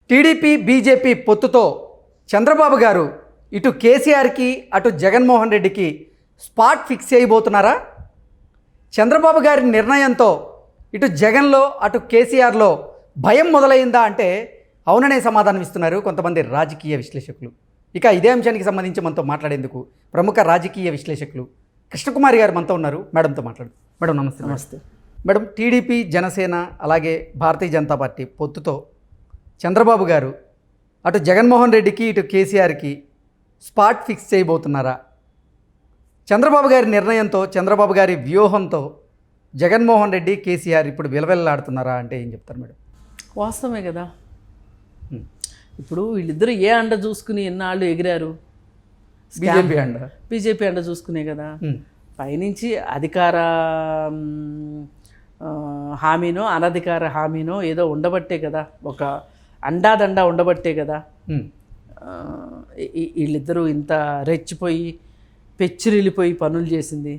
TDP BJP పొత్తుతో Chandrababu గారు ఇటు కేసీఆర్కి అటు జగన్మోహన్ రెడ్డికి స్పాట్ ఫిక్స్ చేయబోతున్నారా? చంద్రబాబు గారి నిర్ణయంతో ఇటు జగన్లో అటు కేసీఆర్లో భయం మొదలైందా అంటే అవుననే సమాధానం ఇస్తున్నారు కొంతమంది రాజకీయ విశ్లేషకులు. ఇక ఇదే అంశానికి సంబంధించి మనతో మాట్లాడేందుకు ప్రముఖ రాజకీయ విశ్లేషకులు కృష్ణకుమారి గారు మనతో ఉన్నారు. మేడంతో మాట్లాడు. మేడం నమస్తే. నమస్తే మేడం, టీడీపీ జనసేన అలాగే భారతీయ జనతా పార్టీ పొత్తుతో చంద్రబాబు గారు అటు జగన్మోహన్ రెడ్డికి ఇటు కేసీఆర్కి స్పాట్ ఫిక్స్ చేయబోతున్నారా? చంద్రబాబు గారి నిర్ణయంతో చంద్రబాబు గారి వ్యూహంతో జగన్మోహన్ రెడ్డి కేసీఆర్ ఇప్పుడు విలవిల్లాడుతున్నారా అంటే ఏం చెప్తారు మేడం? వాస్తవమే కదా. ఇప్పుడు వీళ్ళిద్దరూ ఏ అండ చూసుకుని ఎన్నాళ్ళు ఎగిరారు? బీజేపీ అండ చూసుకునే కదా. పైనుంచి అధికార హామీనో అనధికార హామీనో ఏదో ఉండబట్టే కదా, ఒక అండాదండా ఉండబట్టే కదా వీళ్ళిద్దరూ ఇంత రెచ్చిపోయి పెచ్చిరిల్లిపోయి పనులు చేసింది.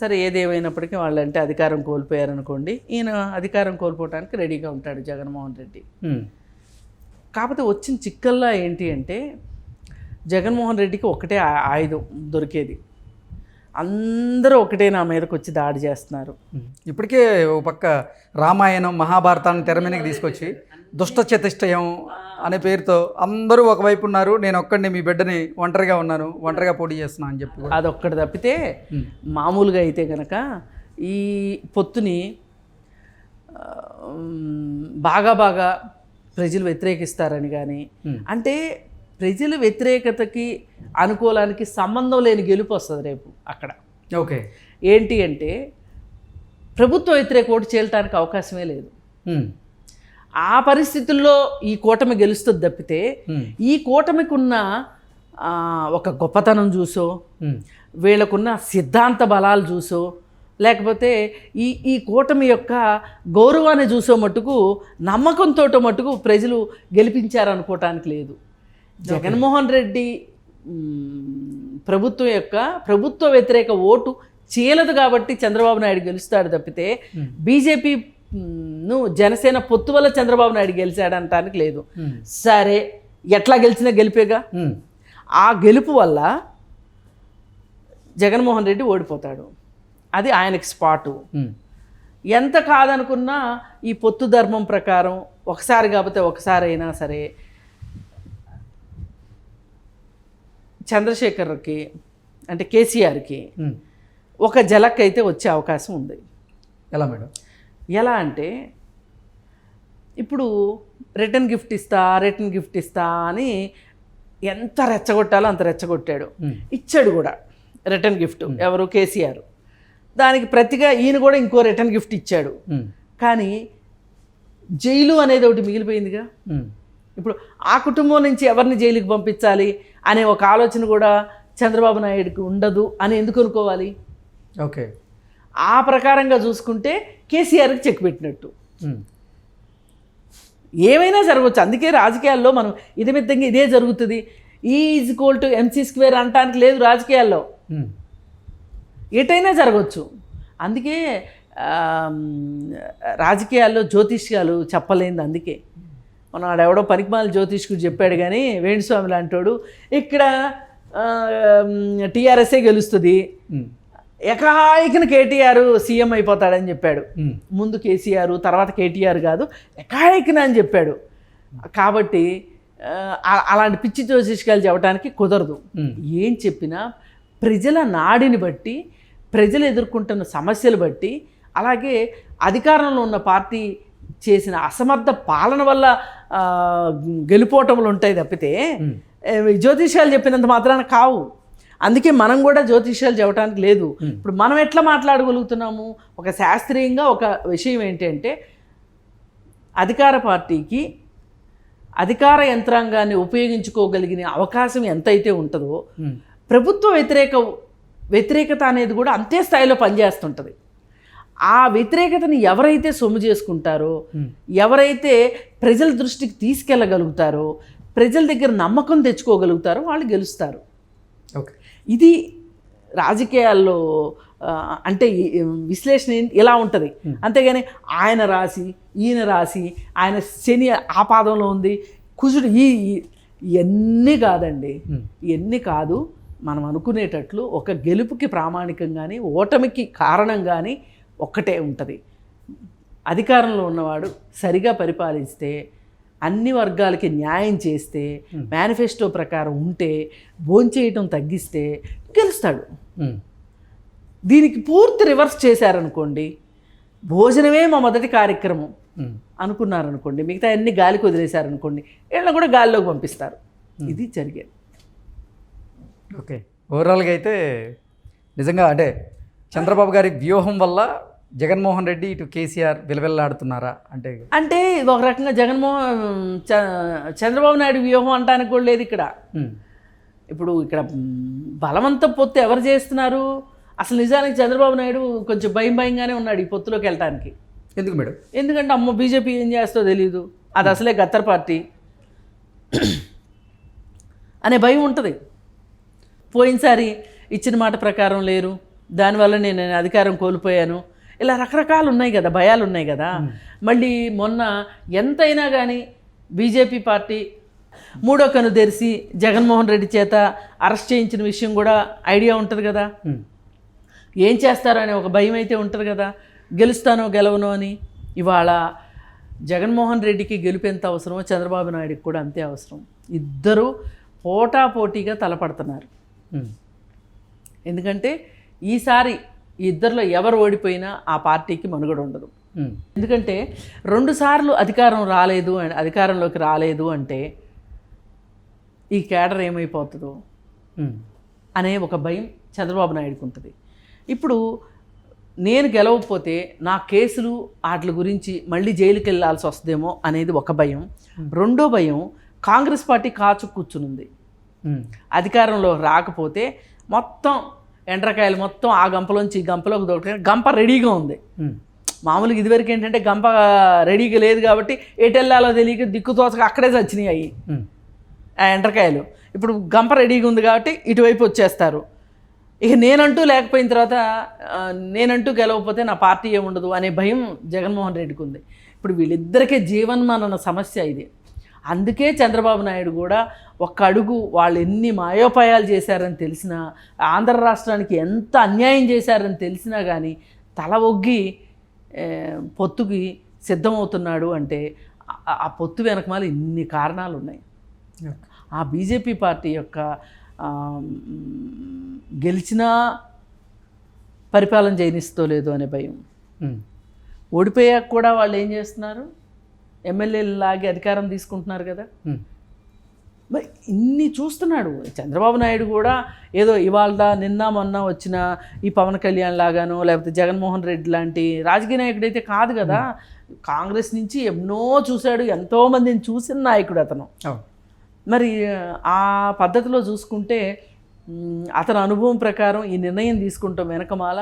సరే, ఏదేమైనప్పటికీ వాళ్ళంటే అధికారం కోల్పోయారనుకోండి, ఈయన అధికారం కోల్పోవడానికి రెడీగా ఉంటాడు జగన్మోహన్ రెడ్డి. కాకపోతే వచ్చిన చిక్కల్లా ఏంటి అంటే జగన్మోహన్ రెడ్డికి ఒకటే ఆయుధం దొరికేది. అందరూ ఒకటే నా మీదకి వచ్చి దాడి చేస్తున్నారు. ఇప్పటికే ఒక పక్క రామాయణం మహాభారతాన్ని తెర మీదకి తీసుకొచ్చి దుష్ట చతుష్టయం అనే పేరుతో అందరూ ఒకవైపు ఉన్నారు, నేను ఒక్కడిని మీ బిడ్డని ఒంటరిగా ఉన్నాను, ఒంటరిగా పోటీ చేస్తున్నా అని చెప్పి అదొక్కటి తప్పితే మామూలుగా అయితే కనుక ఈ పొత్తుని బాగా ప్రజలు వ్యతిరేకిస్తారని కానీ, అంటే ప్రజల వ్యతిరేకతకి అనుకూలానికి సంబంధం లేని గెలుపు వస్తుంది రేపు అక్కడ. ఓకే, ఏంటి అంటే ప్రభుత్వ వ్యతిరేక ఓటు చేయటానికి అవకాశమే లేదు. ఆ పరిస్థితుల్లో ఈ కూటమి గెలుస్తుంది తప్పితే ఈ కూటమికి ఉన్న ఒక గొప్పతనం చూసో, వీళ్ళకున్న సిద్ధాంత బలాలు చూసో, లేకపోతే ఈ కూటమి యొక్క గౌరవాన్ని చూసో మట్టుకు, నమ్మకంతో మట్టుకు ప్రజలు గెలిపించారనుకోవటానికి లేదు. జగన్మోహన్ రెడ్డి ప్రభుత్వం యొక్క ప్రభుత్వ వ్యతిరేక ఓటు చీలదు కాబట్టి చంద్రబాబు నాయుడు గెలుస్తాడు తప్పితే బీజేపీ జనసేన పొత్తు వల్ల చంద్రబాబు నాయుడు గెలిచాడంటానికి లేదు. సరే, ఎట్లా గెలిచినా గెలిపేగా. ఆ గెలుపు వల్ల జగన్మోహన్ రెడ్డి ఓడిపోతాడు, అది ఆయనకి స్పాటు. ఎంత కాదనుకున్నా ఈ పొత్తు ధర్మం ప్రకారం ఒకసారి కాకపోతే ఒకసారి అయినా సరే చంద్రశేఖర్కి అంటే కేసీఆర్కి ఒక జలక్ అయితే వచ్చే అవకాశం ఉంది. ఎలా మేడం? ఎలా అంటే ఇప్పుడు రిటర్న్ గిఫ్ట్ ఇస్తా అని ఎంత రెచ్చగొట్టాలో అంత రెచ్చగొట్టాడు. ఇచ్చాడు కూడా రిటర్న్ గిఫ్ట్. ఎవరు? కేసీఆర్. దానికి ప్రతిగా ఈయన కూడా ఇంకో రిటర్న్ గిఫ్ట్ ఇచ్చాడు. కానీ జైలు అనేది ఒకటి మిగిలిపోయిందిగా. ఇప్పుడు ఆ కుటుంబం నుంచి ఎవరిని జైలుకి పంపించాలి అనే ఒక ఆలోచన కూడా చంద్రబాబు నాయుడుకి ఉండదు అని ఎందుకు అనుకోవాలి? ఓకే, ఆ ప్రకారంగా చూసుకుంటే కేసీఆర్కి చెక్ పెట్టినట్టు. ఏమైనా జరగవచ్చు. అందుకే రాజకీయాల్లో మనం ఇదిమిద్దంగా ఇదే జరుగుతుంది, E=MC² అనటానికి లేదు రాజకీయాల్లో. ఎటైనా జరగవచ్చు. అందుకే రాజకీయాల్లో జ్యోతిష్యాలు చెప్పలేంది. అందుకే మనం ఆడెవడో పనికిమాల జ్యోతిష్కుడు చెప్పాడు కానీ వేణుస్వామి లాంటోడు ఇక్కడ టీఆర్ఎస్ఏ గెలుస్తుంది, ఎకాయికన కేటీఆర్ సీఎం అయిపోతాడని చెప్పాడు. ముందు కేసీఆర్, తర్వాత కేటీఆర్ కాదు, ఎకాయికన అని చెప్పాడు. కాబట్టి అలాంటి పిచ్చి జ్యోతిష్కాలు చెప్పడానికి కుదరదు. ఏం చెప్పినా ప్రజల నాడిని బట్టి, ప్రజలు ఎదుర్కొంటున్న సమస్యలు బట్టి, అలాగే అధికారంలో ఉన్న పార్టీ చేసిన అసమర్థ పాలన వల్ల గెలుపోవటములు ఉంటాయి తప్పితే జ్యోతిష్యాలు చెప్పినంత మాత్రాన కావు. అందుకే మనం కూడా జ్యోతిష్యాలు చెప్పడానికి లేదు. ఇప్పుడు మనం ఎట్లా మాట్లాడగలుగుతున్నాము? ఒక శాస్త్రీయంగా ఒక విషయం ఏంటంటే అధికార పార్టీకి అధికార యంత్రాంగాన్ని ఉపయోగించుకోగలిగిన అవకాశం ఎంతైతే ఉంటుందో ప్రభుత్వ వ్యతిరేకత అనేది కూడా అంతే స్థాయిలో పనిచేస్తుంటుంది. ఆ వ్యతిరేకతని ఎవరైతే సొమ్ము చేసుకుంటారో, ఎవరైతే ప్రజల దృష్టికి తీసుకెళ్ళగలుగుతారో, ప్రజల దగ్గర నమ్మకం తెచ్చుకోగలుగుతారో వాళ్ళు గెలుస్తారు. ఓకే, ఇది రాజకీయాల్లో అంటే విశ్లేషణ ఇలా ఉంటుంది. అంతేగాని ఆయన రాసి ఈయన రాసి ఆయన శని ఆ పాదంలో ఉంది, కుజుడు ఇవన్నీ కాదండి, ఇవన్నీ కాదు. మనం అనుకునేటట్లు ఒక గెలుపుకి ప్రామాణికం కానీ ఓటమికి కారణం కానీ ఒక్కటే ఉంటుంది. అధికారంలో ఉన్నవాడు సరిగా పరిపాలిస్తే, అన్ని వర్గాలకి న్యాయం చేస్తే, మేనిఫెస్టో ప్రకారం ఉంటే, భోంచేయటం తగ్గిస్తే గెలుస్తాడు. దీనికి పూర్తి రివర్స్ చేశారనుకోండి, భోజనమే మా మొదటి కార్యక్రమం అనుకున్నారనుకోండి, మిగతా అన్ని గాలికి వదిలేశారనుకోండి, వీళ్ళని కూడా గాలిలోకి పంపిస్తారు. ఇది జరిగేది. ఓకే, ఓవరాల్గా అయితే నిజంగా అంటే చంద్రబాబు గారి వ్యూహం వల్ల జగన్మోహన్ రెడ్డి ఇటు కేసీఆర్ విలవిల్లాడుతున్నారా అంటే ఒక రకంగా చంద్రబాబు నాయుడు వ్యూహం అంటానికి కూడా లేదు ఇక్కడ. ఇప్పుడు ఇక్కడ బలవంతం పొత్తు ఎవరు చేస్తున్నారు? అసలు నిజానికి చంద్రబాబు నాయుడు కొంచెం భయంగానే ఉన్నాడు ఈ పొత్తులోకి వెళ్ళటానికి. ఎందుకు మేడం? ఎందుకంటే అమ్మో బీజేపీ ఏం చేస్తుందో తెలియదు, అది అసలే గత్తర్ పార్టీ అనే భయం ఉంటుంది. పోయినసారి ఇచ్చిన మాట ప్రకారం లేరు, దానివల్ల నేను అధికారం కోల్పోయాను, ఇలా రకరకాలు ఉన్నాయి కదా, భయాలు ఉన్నాయి కదా. మళ్ళీ మొన్న ఎంతైనా కానీ బీజేపీ పార్టీ మూడో కన్ను తెరిచి జగన్మోహన్ రెడ్డి చేత అరెస్ట్ చేయించిన విషయం కూడా ఐడియా ఉంటుంది కదా. ఏం చేస్తారో అనే ఒక భయం అయితే ఉంటుంది కదా, గెలుస్తానో గెలవనో అని. ఇవాళ జగన్మోహన్ రెడ్డికి గెలుపు ఎంత అవసరమో చంద్రబాబు నాయుడుకి కూడా అంతే అవసరం. ఇద్దరు పోటాపోటీగా తలపడుతున్నారు. ఎందుకంటే ఈసారి ఈ ఇద్దరిలో ఎవరు ఓడిపోయినా ఆ పార్టీకి మనుగడ ఉండదు. ఎందుకంటే 2 సార్లు అధికారంలోకి రాలేదు అంటే ఈ కేడర్ ఏమైపోతుందో అనే ఒక భయం చంద్రబాబు నాయుడుకి ఉంటుంది. ఇప్పుడు నేను గెలవకపోతే నా కేసులు వాటి గురించి మళ్ళీ జైలుకి వెళ్ళాల్సి వస్తుందేమో అనేది ఒక భయం. రెండో భయం, కాంగ్రెస్ పార్టీ కాచు కూర్చునుంది. అధికారంలో రాకపోతే మొత్తం ఎండ్రకాయలు మొత్తం ఆ గంపలోంచి ఈ గంపలోకి దొరకడం, గంప రెడీగా ఉంది. మామూలుగా ఇదివరకు ఏంటంటే గంప రెడీగా లేదు కాబట్టి ఎటు వెళ్ళాలో తెలియక దిక్కుతోచక అక్కడే చచ్చినాయి అవి ఆ ఎండ్రకాయలు. ఇప్పుడు గంప రెడీగా ఉంది కాబట్టి ఇటువైపు వచ్చేస్తారు. ఇక నేనంటూ లేకపోయిన తర్వాత నేనంటూ గెలవకపోతే నా పార్టీ ఏముండదు అనే భయం జగన్మోహన్ రెడ్డికి ఉంది. ఇప్పుడు వీళ్ళిద్దరికీ జీవన్మరణ సమస్య ఇది. అందుకే చంద్రబాబు నాయుడు కూడా ఒక్క అడుగు వాళ్ళు ఎన్ని మాయోపాయాలు చేశారని తెలిసినా, ఆంధ్ర రాష్ట్రానికి ఎంత అన్యాయం చేశారని తెలిసినా కానీ తల ఒగ్గి పొత్తుకి సిద్ధమవుతున్నాడు అంటే ఆ పొత్తు వెనకమాల ఇన్ని కారణాలు ఉన్నాయి. ఆ బీజేపీ పార్టీ యొక్క గెలిచినా పరిపాలన చేయనిస్తో లేదు అనే భయం. ఓడిపోయాక కూడా వాళ్ళు ఏం చేస్తున్నారు, ఎమ్మెల్యేలు లాగి అధికారం తీసుకుంటున్నారు కదా. మరి ఇన్ని చూస్తున్నాడు చంద్రబాబు నాయుడు కూడా. ఏదో ఇవాళ నిన్న మొన్న వచ్చిన ఈ పవన్ కళ్యాణ్ లాగానో లేకపోతే జగన్మోహన్ రెడ్డి లాంటి రాజకీయ నాయకుడైతే కాదు కదా. కాంగ్రెస్ నుంచి ఎన్నో చూశాడు, ఎంతోమందిని చూసిన నాయకుడు అతను. మరి ఆ పద్ధతిలో చూసుకుంటే అతని అనుభవం ప్రకారం ఈ నిర్ణయం తీసుకుంటాం వెనకమాల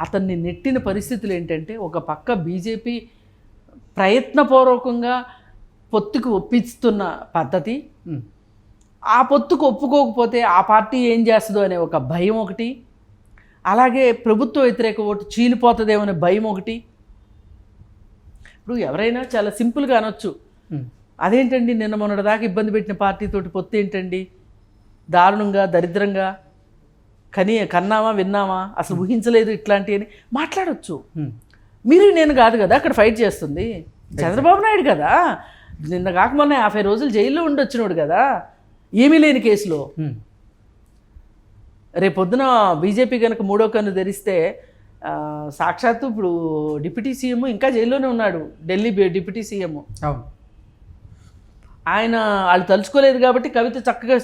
అతన్ని నెట్టిన పరిస్థితులు ఏంటంటే, ఒక పక్క బీజేపీ ప్రయత్నపూర్వకంగా పొత్తుకు ఒప్పిస్తున్న పద్ధతి, ఆ పొత్తుకు ఒప్పుకోకపోతే ఆ పార్టీ ఏం చేస్తుందో అనే ఒక భయం ఒకటి, అలాగే ప్రభుత్వ వ్యతిరేక ఓటు చీలిపోతుందేమో అనే భయం ఒకటి. ఇప్పుడు ఎవరైనా చాలా సింపుల్గా అనొచ్చు, అదేంటండి నిన్న మొన్నటి దాకా ఇబ్బంది పెట్టిన పార్టీతోటి పొత్తు ఏంటండి, దారుణంగా దరిద్రంగా కన్నామా విన్నామా, అసలు ఊహించలేదు ఇట్లాంటివి అని మాట్లాడవచ్చు. మీరు నేను కాదు కదా అక్కడ ఫైట్ చేస్తుంది, చంద్రబాబు నాయుడు కదా. నిన్న కాక మొన్న 50 రోజులు జైల్లో ఉండొచ్చినోడు కదా, ఏమీ లేని కేసులో. రేపొద్దున బీజేపీ కనుక మూడో కన్ను తెరిస్తే సాక్షాత్తు ఇప్పుడు డిప్యూటీ సీఎం ఇంకా జైల్లోనే ఉన్నాడు, ఢిల్లీ డిప్యూటీ సీఎం. ఆయన వాళ్ళు తలుచుకోలేదు కాబట్టి కవిత చక్కగా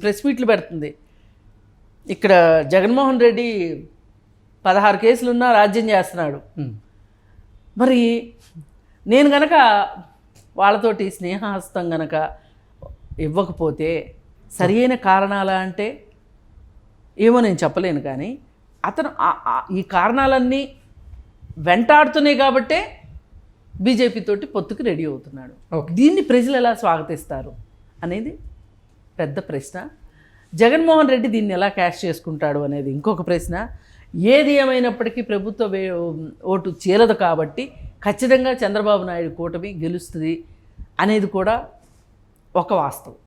ప్రెస్ మీట్లు పెడుతుంది. ఇక్కడ జగన్మోహన్ రెడ్డి 16 కేసులున్నా రాజ్యం చేస్తున్నాడు. మరి నేను గనక వాళ్ళతోటి స్నేహహస్తం గనక ఇవ్వకపోతే సరి అయిన కారణాలా అంటే ఏమో నేను చెప్పలేను. కానీ అతను ఈ కారణాలన్నీ వెంటాడుతున్నాయి కాబట్టే బీజేపీ తోటి పొత్తుకు రెడీ అవుతున్నాడు. దీన్ని ప్రజలు ఎలా స్వాగతిస్తారు అనేది పెద్ద ప్రశ్న. జగన్మోహన్ రెడ్డి దీన్ని ఎలా క్యాష్ చేసుకుంటాడు అనేది ఇంకొక ప్రశ్న. ఏది ఏమైనప్పటికీ ప్రభుత్వ ఓటు చీలదు కాబట్టి ఖచ్చితంగా చంద్రబాబు నాయుడు కూటమి గెలుస్తుంది అనేది కూడా ఒక వాస్తవం.